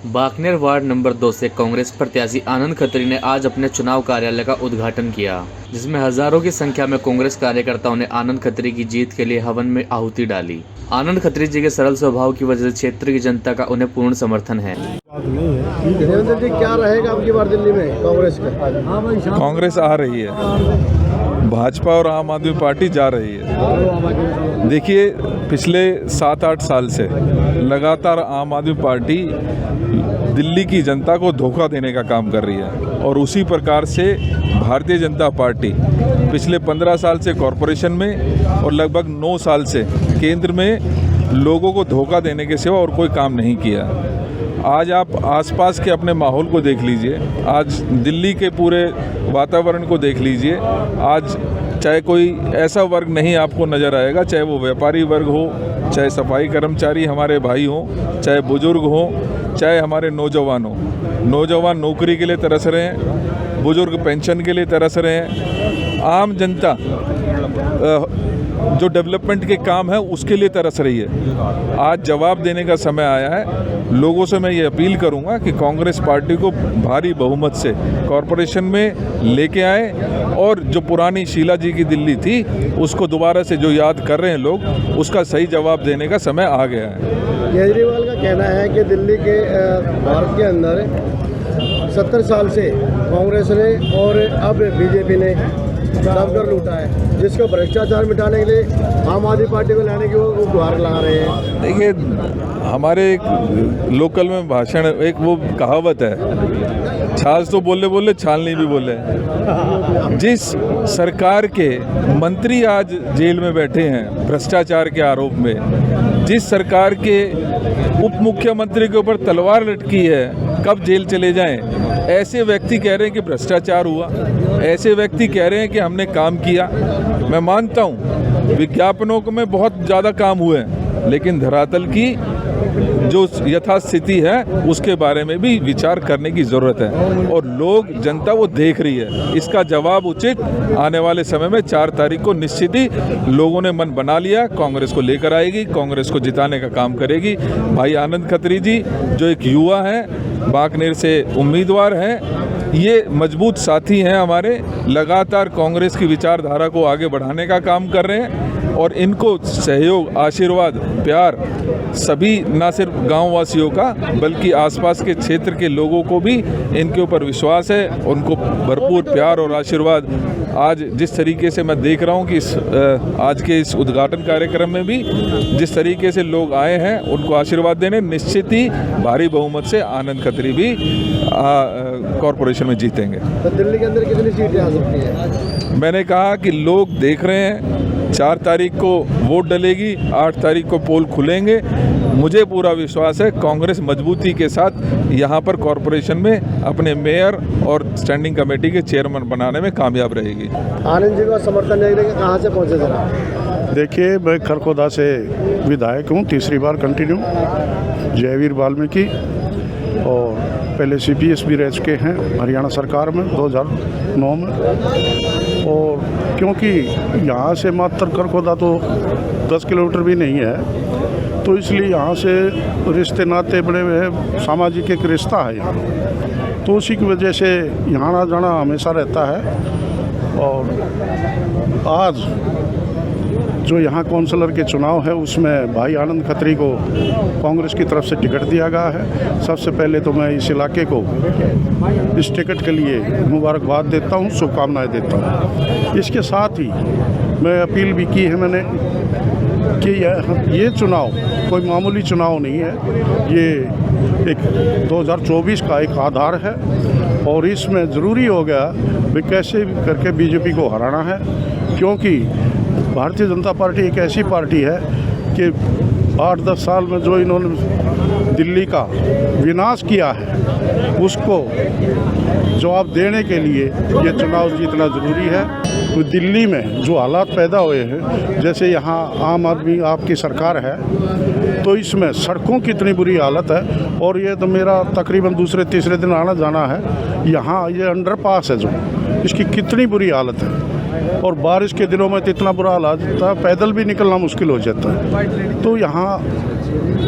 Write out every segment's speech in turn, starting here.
बाकनेर ward number 2 से कांग्रेस प्रत्याशी आनंद खत्री ने आज अपने चुनाव कार्यालय का उद्घाटन किया, जिसमें हजारों की संख्या में कांग्रेस कार्यकर्ताओं ने आनंद खत्री की जीत के लिए हवन में आहुति डाली। आनंद खत्री जी के सरल स्वभाव की वजह से क्षेत्र की जनता का उन्हें पूर्ण समर्थन है। देवेंद्र जी, क्या रहेगा आपकी बार दिल्ली में कांग्रेस का? कांग्रेस आ रही है, भाजपा और आम आदमी पार्टी जा रही है। देखिए, पिछले 7-8 साल से लगातार आम आदमी पार्टी दिल्ली की जनता को धोखा देने का काम कर रही है और उसी प्रकार से भारतीय जनता पार्टी पिछले 15 साल से कॉरपोरेशन में और लगभग 9 साल से केंद्र में लोगों को धोखा देने के सिवा और कोई काम नहीं किया। आज आप आसपास के अपने माहौल को देख लीजिए, आज दिल्ली के पूरे वातावरण को देख लीजिए। आज चाहे कोई ऐसा वर्ग नहीं आपको नज़र आएगा, चाहे वो व्यापारी वर्ग हो, चाहे सफाई कर्मचारी हमारे भाई हों, चाहे बुजुर्ग हों, चाहे हमारे नौजवान हों। नौजवान नौकरी के लिए तरस रहे हैं, बुजुर्ग पेंशन के लिए तरस रहे हैं, आम जनता जो डेवलपमेंट के काम है उसके लिए तरस रही है। आज जवाब देने का समय आया है। लोगों से मैं ये अपील करूंगा कि कांग्रेस पार्टी को भारी बहुमत से कॉरपोरेशन में लेके आए और जो पुरानी शीला जी की दिल्ली थी उसको दोबारा से जो याद कर रहे हैं लोग, उसका सही जवाब देने का समय आ गया है। केजरीवाल का कहना है कि दिल्ली के भारत के अंदर 70 साल से कांग्रेस ने और अब बीजेपी ने दबकर लूटा है, जिसको भ्रष्टाचार मिटाने के लिए आम आदमी पार्टी को लाने की वो गुहार लगा रहे हैं। देखिए, हमारे एक लोकल में भाषण, एक वो कहावत है, छाछ तो बोले बोले छालनी भी बोले। जिस सरकार के मंत्री आज जेल में बैठे हैं भ्रष्टाचार के आरोप में, जिस सरकार के उप मुख्यमंत्री के ऊपर तलवार लटकी है, कब जेल चले जाएं, ऐसे व्यक्ति कह रहे हैं कि भ्रष्टाचार हुआ, ऐसे व्यक्ति कह रहे हैं कि हमने काम किया। मैं मानता हूँ विज्ञापनों में बहुत ज़्यादा काम हुए हैं, लेकिन धरातल की जो यथास्थिति है उसके बारे में भी विचार करने की ज़रूरत है और लोग, जनता वो देख रही है। इसका जवाब उचित आने वाले समय में 4 तारीख को निश्चित ही लोगों ने मन बना लिया, कांग्रेस को लेकर आएगी, कांग्रेस को जिताने का काम करेगी। भाई आनंद खत्री जी जो एक युवा हैं, बाकनेर से उम्मीदवार हैं, ये मजबूत साथी हैं हमारे, लगातार कांग्रेस की विचारधारा को आगे बढ़ाने का काम कर रहे हैं और इनको सहयोग, आशीर्वाद, प्यार सभी, ना सिर्फ गाँव वासियों का बल्कि आसपास के क्षेत्र के लोगों को भी इनके ऊपर विश्वास है। उनको भरपूर प्यार और आशीर्वाद आज जिस तरीके से मैं देख रहा हूँ कि आज के इस उद्घाटन कार्यक्रम में भी जिस तरीके से लोग आए हैं उनको आशीर्वाद देने, निश्चित ही भारी बहुमत से आनंद खत्री भी कॉरपोरेशन में जीतेंगे। तो दिल्ली के अंदर कितनी सीटें आ सकती हैं? मैंने कहा कि लोग देख रहे हैं, 4 तारीख को वोट डलेगी, 8 तारीख को पोल खुलेंगे। मुझे पूरा विश्वास है कांग्रेस मजबूती के साथ यहाँ पर कॉरपोरेशन में अपने मेयर और स्टैंडिंग कमेटी के चेयरमैन बनाने में कामयाब रहेगी। आनंद जी का समर्थन नहीं लेके कहाँ से पहुँचे जरा? देखिए, मैं खरखोदा से विधायक हूँ, तीसरी बार कंटिन्यू, जयवीर वाल्मीकि, और पहले CPS भी रह चुके हैं हरियाणा सरकार में 2009 में। और क्योंकि यहाँ से मात्र खरखोदा तो 10 किलोमीटर भी नहीं है, तो इसलिए यहाँ से रिश्ते नाते बड़े हुए हैं, सामाजिक एक रिश्ता है यहाँ, तो उसी की वजह से यहाँ आना जाना हमेशा रहता है। और आज जो यहाँ काउंसलर के चुनाव है उसमें भाई आनंद खत्री को कांग्रेस की तरफ से टिकट दिया गया है। सबसे पहले तो मैं इस इलाके को इस टिकट के लिए मुबारकबाद देता हूँ, शुभकामनाएं देता हूँ। इसके साथ ही मैं अपील भी की है मैंने कि ये चुनाव कोई मामूली चुनाव नहीं है, ये एक 2024 का एक आधार है और इसमें ज़रूरी हो गया भी कैसे करके बीजेपी को हराना है, क्योंकि भारतीय जनता पार्टी एक ऐसी पार्टी है कि 8-10 साल में जो इन्होंने दिल्ली का विनाश किया है उसको जवाब देने के लिए ये चुनाव जीतना ज़रूरी है। तो दिल्ली में जो हालात पैदा हुए हैं, जैसे यहाँ आम आदमी आपकी सरकार है, तो इसमें सड़कों की इतनी बुरी हालत है और ये तो मेरा तकरीबन दूसरे तीसरे दिन आना जाना है। यहाँ ये अंडरपास है जो, इसकी कितनी बुरी हालत है। और बारिश के दिनों में तो इतना बुरा हालात था, पैदल भी निकलना मुश्किल हो जाता है। तो यहाँ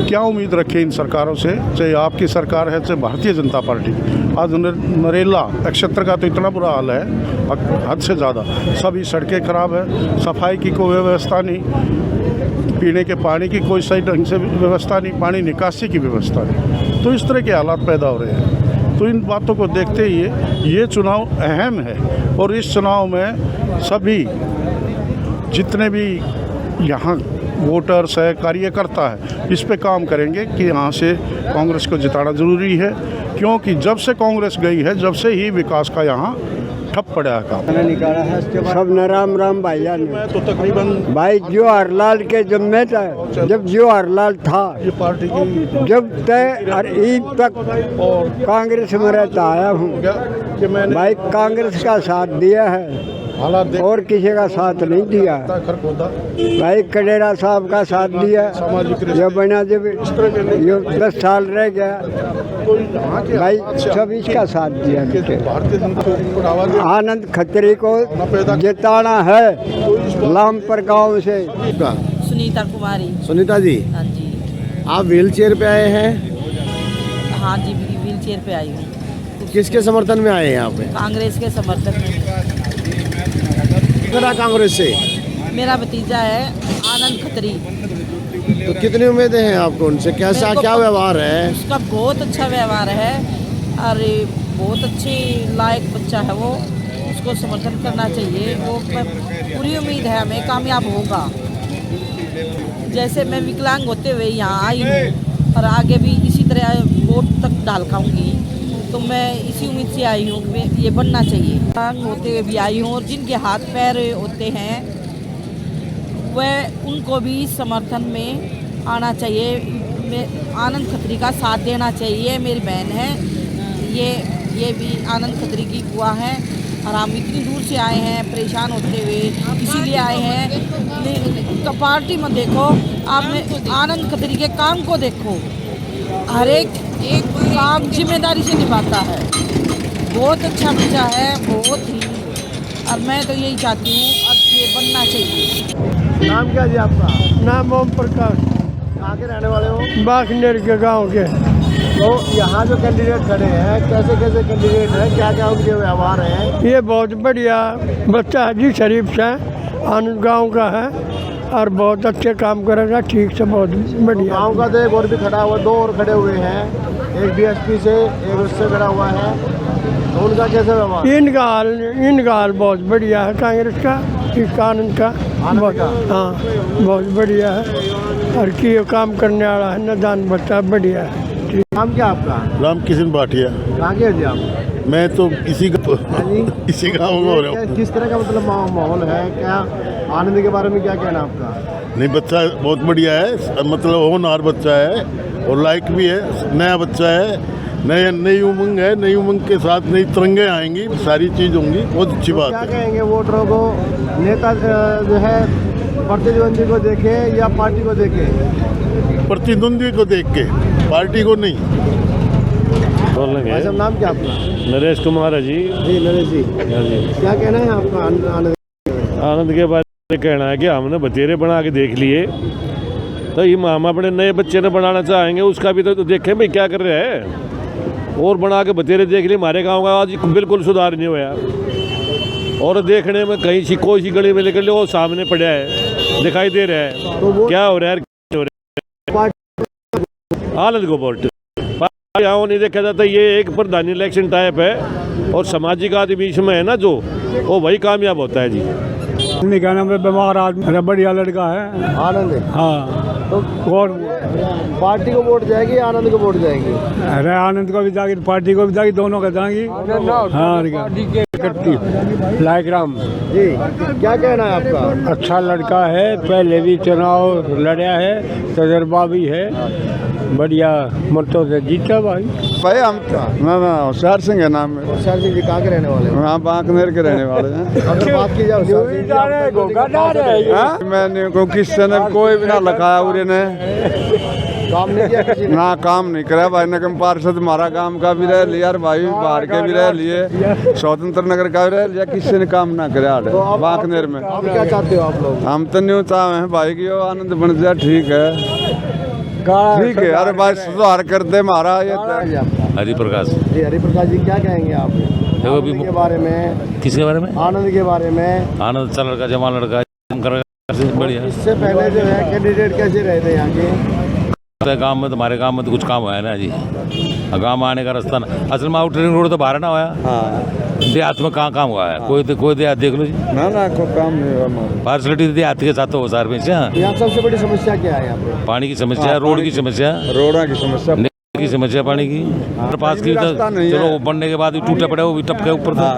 क्या उम्मीद रखें इन सरकारों से, चाहे आपकी सरकार है चाहे भारतीय जनता पार्टी। आज नरेला नक्षत्र का तो इतना बुरा हाल है, हद से ज़्यादा। सभी सड़कें खराब है, सफाई की कोई व्यवस्था नहीं, पीने के पानी की कोई सही ढंग से व्यवस्था नहीं, पानी निकासी की व्यवस्था नहीं। तो इस तरह के हालात पैदा हो रहे हैं। तो इन बातों को देखते हुए ये चुनाव अहम है और इस चुनाव में सभी जितने भी यहाँ वोटर्स है, कार्यकर्ता है, इस पे काम करेंगे कि यहाँ से कांग्रेस को जिताना ज़रूरी है, क्योंकि जब से कांग्रेस गई है जब से ही विकास का यहाँ ठप पड़ा है काम। सब न राम राम भैया ने तो तकरीबन भाई जवाहरलाल के जम्मे था, जब जवाहरलाल था ये पार्टी की जब तय और ईद तक और कांग्रेस में रहता आया हूँ कि मैंने भाई, कांग्रेस का साथ दिया है हालात देख और किसी का साथ नहीं दिया। खरखोदा भाई कडेरा साहब का साथ दिया, ये बना जब ये 10 साल रह गया तो यहाँ के भाई, हालात से सब इसका साथ दिया। भारतीय जनता पार्टी को आवाज आनंद खत्री को जिताना है लामपर गांव से। सुनीता कुमारी। सुनीता जी, हाँ जी। आप व्हील चेयर पे आए हैं, हाँ जी, व्हील चेयर पे आई हूँ। किसके समर्थन में आए हैं यहाँ पे? कांग्रेस के समर्थन में। मेरा कांग्रेस से मेरा भतीजा है आनंद खत्री। तो कितनी उम्मीदें हैं आपको उनसे? कैसा मेरे को क्या व्यवहार है? उसका बहुत अच्छा व्यवहार है और बहुत अच्छे लायक बच्चा है वो, उसको समर्थन करना चाहिए। वो पूरी उम्मीद है हमें कामयाब होगा। जैसे मैं विकलांग होते हुए यहाँ आई हूँ और आगे भी इसी तरह वोट तक डालकाऊंगी, तो मैं इसी उम्मीद से आई हूँ कि ये बनना चाहिए। विकलांग होते हुए भी आई हूँ और जिनके हाथ पैर होते हैं वह उनको भी समर्थन में आना चाहिए। आनंद खत्री का साथ देना चाहिए। मेरी बहन है ये भी आनंद खत्री की बुआ है और हम इतनी दूर से आए हैं परेशान होते हुए, इसीलिए आए हैं। पार्टी में देखो, आपने आनंद खत्री के काम को देखो, हर एक काम जिम्मेदारी से निभाता है। बहुत अच्छा बच्चा है, बहुत ही। और मैं तो यही चाहती हूँ अब ये बनना चाहिए। नाम क्या जी आपका? नाम ओम प्रकाश, कहाँ के रहने वाले हो? बाखनेर के गांव के। तो यहाँ जो कैंडिडेट खड़े हैं, कैसे कैसे कैंडिडेट हैं, क्या क्या उनके व्यवहार हैं? ये बहुत बढ़िया बच्चा है जी, शरीफ से आनंद गांव का है और बहुत अच्छे काम करेगा, ठीक से, बहुत बढ़िया। गाँव का तो एक और भी खड़ा हुआ, 2 और खड़े हुए हैं, एक DSP से, एक उससे खड़ा हुआ है। तो उनका कैसा व्यवहार? इनका हाल बहुत बढ़िया है कांग्रेस का, इसका आनंद का हाँ बहुत बढ़िया है और की काम करने वाला है, नदान बच्चा बढ़िया है। नाम क्या आपका? राम किशन भाटिया। कहाँ के हैं जी आप? मैं तो इसी गाँव में हो रहा हूँ। किस तरह का मतलब माहौल है? क्या आनंद के बारे में क्या कहना आपका? नहीं, बच्चा बहुत बढ़िया है, मतलब होनहार बच्चा है और लायक भी है, नया बच्चा है, नई उमंग है, नई उमंग के साथ नई तरंगे आएंगी, सारी चीज़ होंगी, बहुत अच्छी बात क्या है। कहेंगे वोटरों को? नेता जो है प्रतिद्वंदी को देखे या पार्टी को देखे? प्रतिद्वंदी को देख के, पार्टी को नहीं। बोलेंगे। भाई साहब, नाम क्या आपका? नरेश कुमार है जी। जी नरेश जी, हाँ जी। क्या कहना है आपका आनंद? आनंद के बारे में कहना है कि हमने बतेरे बना के देख लिए, तो ये हम अपने नए बच्चे ने बनाना चाहेंगे, उसका भी तो देखें भाई क्या कर रहे हैं। और बना के बतेरे देख लिए, हमारे गांव का आज बिल्कुल सुधार नहीं हुआ और देखने में कहीं कोई सी गली में निकल लो, वो सामने पड़ा है, दिखाई दे रहा है। तो वो क्या हो रहा है? आनंद को वोट यहाँ नहीं देखा जाता। ये एक प्रधान इलेक्शन टाइप है और सामाजिक आदमी इसमें है ना, जो वो वही कामयाब होता है जी। क्या नाम है? बीमार आदमी, बढ़िया लड़का है आनंद है। हाँ। तो और पार्टी को वोट जाएगी, आनंद को वोट जाएगी? अरे आनंद को भी जाएगी, पार्टी को भी जाएगी, दोनों को जाएगी। हाँ, लायक राम जी, क्या कहना है आपका? अच्छा लड़का है, पहले भी चुनाव लड़ा है, तजर्बा भी है, बढ़िया मतों से जीता भाई। हम ना होशियार सिंह है नाम है। होशियार सिंह जी कहाँ के रहने वाले हैं? हाँ, बांकनेर के रहने वाले हैं। अगर बात की जाए होशियार सिंह जी, आपका मैंने को किसी ने कोई भी ना लिखाया उरे ने काम नहीं किया किसी ने? ना काम नहीं करा भाई नगम पार्षद हमारा गांव का भी रह लिया और भाई बाहर के भी रह लिए, स्वतंत्र नगर का भी रह लिया, किसी ने काम ना करा बांकनेर में। आप क्या चाहते हो आप लोग? हम तो न्यू चाहे हैं भाई की वो आनंद बन जाए, ठीक है ठीक है। अरे भाई सुधार कर दे हमारा ये हरिप्रकाश जी हरिप्रकाश जी क्या कहेंगे आप अभी आनंद के बारे में? किसके बारे में? आनंद के बारे में। आनंद अच्छा लड़का, जमा लड़का, बढ़िया इससे पहले जो है कैंडिडेट कैसे रहे थे यहाँ के? गाँव में, तुम्हारे गाँव में तो कुछ काम हुआ है ना जी। गाँव में आने का रास्ता ना, असल में आउट रिंग रोड तो बाहर ना हुआ, देहात में कहाँ काम हुआ है? कोई देहात देख लो जी, ना कोई काम नहीं हुआ। पार्सलिटी देहात के साथ हो सार में से। यहाँ सबसे बड़ी समस्या क्या है यहाँ पे? पानी की समस्या, रोड की समस्या, रोड़ा की समस्या की समस्या, पानी की पास की, चलो बनने के बाद भी टूटे पड़े, वो भी टपके ऊपर था,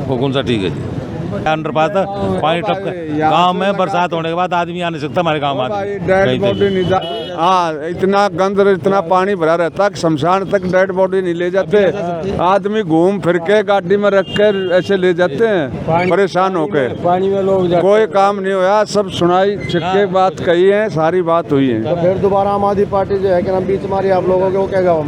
वो कौन सा ठीक है जी। अंडरपास था, पानी टपका गांव में, बरसात होने के बाद आदमी आ नहीं सकता हमारे गांव में। हाँ इतना गंद इतना पानी भरा रहता है, शमशान तक डेड बॉडी नहीं ले जाते, आदमी घूम फिर के गाड़ी में रख कर ऐसे ले जाते हैं परेशान होके। पानी में लोग कोई काम नहीं हुआ, सब सुनाई छिटके बात कही है, सारी बात हुई है। तो फिर दोबारा आम आदमी पार्टी जो है कि नाम बीच मारी आप लोगों के, वो क्या गाँव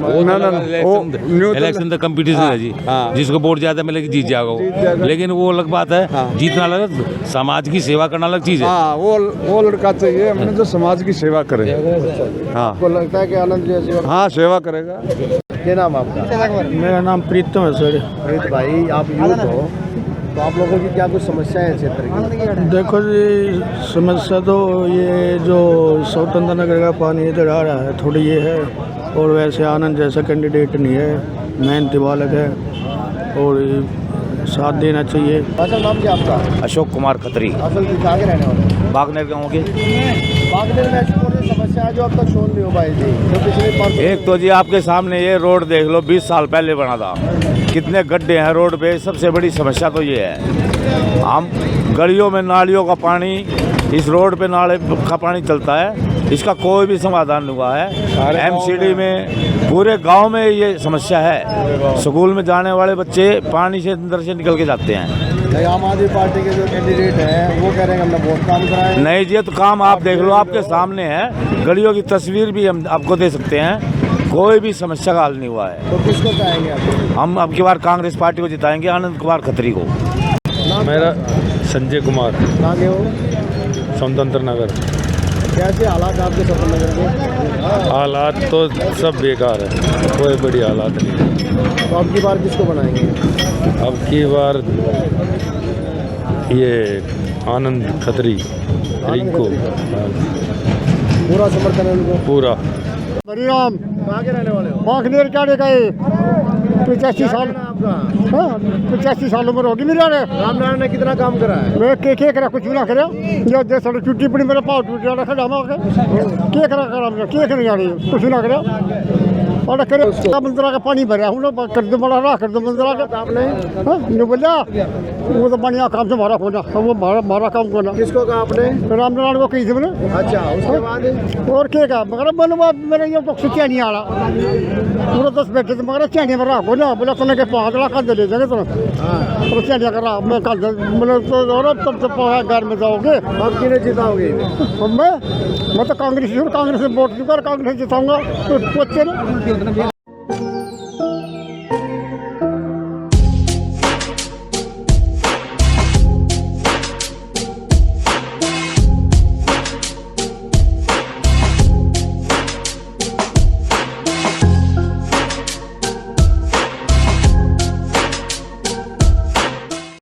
इलेक्शन तो कंपटीशन है जी, जिसको वोट ज्यादा मिलेगी जीत जाएगा, लेकिन वो अलग बात है, जीतना अलग, समाज की सेवा करना अलग चीज है। हाँ वो लड़का चाहिए हमने जो समाज की सेवा करे। हाँ आपको लगता है कि आनंद जी सेवा? हाँ सेवा करेगा। क्या नाम आपका? मेरा नाम प्रीतम है सर। प्रीत भाई आप यूथ हो, तो आप लोगों की क्या कुछ समस्याएं हैं क्षेत्र की? देखो जी समस्या तो ये जो स्वतंत्र नगर का पानी इधर आ रहा है थोड़ी ये है, और वैसे आनंद जैसा कैंडिडेट नहीं है, मेहनती बालक है और साथ देना चाहिए। असल नाम क्या आपका? अशोक कुमार खत्री, असल की कहाँ के रहने वाले? बागनेर गाँव के। बागनेर में ऐसी कौन सी समस्या है जो अब तक सोल्व नहीं हो पाई थी, जो पिछले 5 एक तो जी आपके सामने ये रोड देख लो, 20 साल पहले बना था, कितने गड्ढे हैं रोड पे। सबसे बड़ी समस्या तो ये है, हम गलियों में नालियों का पानी, इस रोड पे नाले का पानी चलता है, इसका कोई भी समाधान नहीं हुआ है। एमसीडी में पूरे गांव में ये समस्या है, स्कूल में जाने वाले बच्चे पानी से अंदर से निकल के जाते हैं। आम आदमी पार्टी के जो कैंडिडेट है वो कह रहे हैं हमने बहुत काम कराए। नहीं जी, तो काम आप देख लो, आपके सामने है, गलियों की तस्वीर भी हम आपको दे सकते हैं, कोई भी समस्या का हल नहीं हुआ है। तो किसको चाहेंगे आप? हम अब की बार कांग्रेस पार्टी को जिताएंगे, आनंद कुमार खत्री को। मेरा संजय कुमार, कहाँ के हो? स्वतंत्र नगर। कैसे हालात आपके स्वतंत्र नगर के? हालात तो सब बेकार है, कोई बड़ी हालात नहीं है। तो अब की बार किसको बनाएंगे? अब की बार ये आनंद खत्री, रिंकू, पूरा समर्थन है उनको? पूरा। परिणाम कहाँ के रहने वाले हो? बागनेर क्या गए 85 साल आपका? 85 साल उम्र होगी मेरी। राम नारायण ने कितना काम करा है? मैं के करा कुछ भी ना करे, जो दे साढ़े छुट्टी पड़ी मेरा पाँव टूट गया खड़ा के करा के नहीं आ रही कुछ ना करे और करे मंदिरा का पानी भरा हूँ ना कर दो बड़ा रहा कर दो मंदिरा का आपने नहीं बोला वो तो बढ़िया काम से मारा होना, वो मारा काम करना। किसको कहा आपने? राम नारायण को कही थी मैंने। अच्छा उसके बाद और क्या कहा मगर मैंने मेरे ये तो सुचिया नहीं आ रहा पूरा 10 बैठे थे मगर चैनी में रखो ना, बोला तुमने के 5 लाख दे ले जाएंगे तो चैनिया कर रहा मैं कल मैंने तब तो घर में जाओगे। अब किन्हें जिताओगे? मैं तो कांग्रेस में वोट दूंगा, कांग्रेस जिताऊंगा तो बच्चे ने